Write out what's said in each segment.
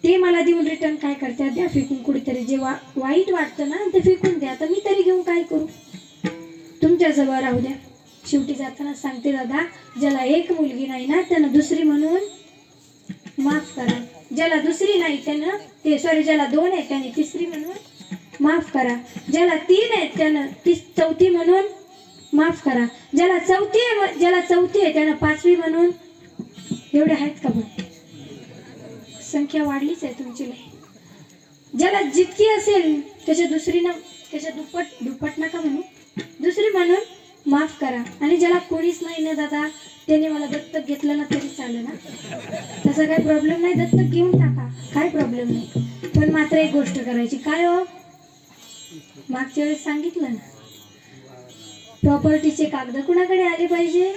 ते मला देऊन रिटर्न काय करतात, द्या फेकून कुठेतरी. जे वाईट वाटतं ना ते फेकून द्या. आता मी तरी घेऊन काय करू, तुमच्याजवळ राहू द्या. शेवटी जाताना सांगते, दादा ज्याला एक मुलगी नाही ना त्यानं दुसरी म्हणून माफ करा. ज्याला दुसरी नाही त्यानं ज्याला दोन आहे त्याने तिसरी म्हणून माफ करा. ज्याला तीन आहे त्यानं चौथी म्हणून माफ करा. ज्याला चौथी आहे त्यानं पाचवी म्हणून. एवढे आहेत का बघ, संख्या वाढलीच आहे तुमची लई. ज्याला जितकी असेल त्याच्या दुप्पट नका म्हणू, दुसरी म्हणून माफ करा. आणि ज्याला कोणीच नाही ना दादा, त्याने मला दत्तक घेतलं ना तरी चालेल ना, तसा काही प्रॉब्लेम नाही. दत्तक घेऊन टाका, काय प्रॉब्लेम नाही. पण मात्र एक गोष्ट करायची, काय हो, मागच्या वेळेस सांगितलं ना, प्रॉपर्टीचे कागद कुणाकडे आले पाहिजे,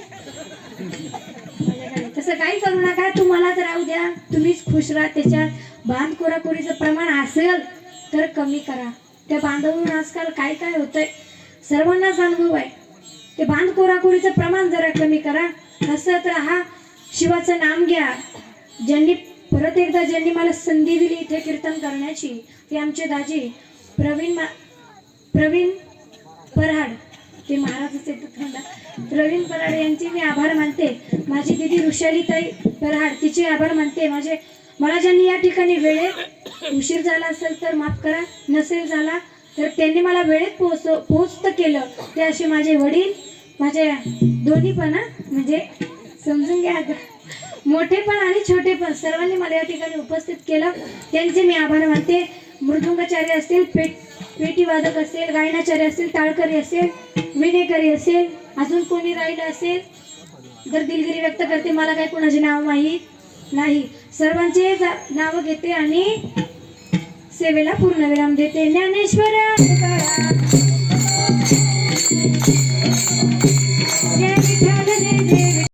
माझ्याकडे. तसं काही करू नका, तुम्हालाच राहू द्या, तुम्हीच खुश राहा. त्याच्यात बांध कोराकोरीचं प्रमाण असेल तर कमी करा. त्या बांधवून आजकाल काय काय होतंय सर्वांनाच अनुभव आहे. ते बांध कोराकोरीचं प्रमाण जरा कमी करा. हसत राहा, शिवाचं नाम घ्या. ज्यांनी मला संधी दिली इथे कीर्तन करण्याची, ते आमचे दाजी प्रवीण पराड, ते महाराजच येतात. प्रवीण पराड यांचे मी आभार मानते. माझी दिदी ऋषालीताई पराड, तिचे आभार मानते. मला ज्यांनी या ठिकाणी वेळेत, उशीर झाला असेल तर माफ करा, नसेल झाला तर त्यांनी मला वेळेत पोहोचत केलं, ते असे माझे वडील, माझे दोन्ही पण, म्हणजे समजून घ्या, मोठे पण आणि छोटे पण, सर्वांनी मला या ठिकाणी उपस्थित केलं, त्यांचे मी आभार मानते. मृदुंगाचार्य असतील, पेटी वादक असेल, गायनाचार्य असतील, टाळकरी असेल, विणेकरी असेल, अजून कोणी राहिलं असेल तर दिलगिरी व्यक्त करते. मला काही कोणाचे नाव माहीत नाही. सर्वांचे नाव घेते आणि सेवेला पूर्णविराम देते. ज्ञानेश्वर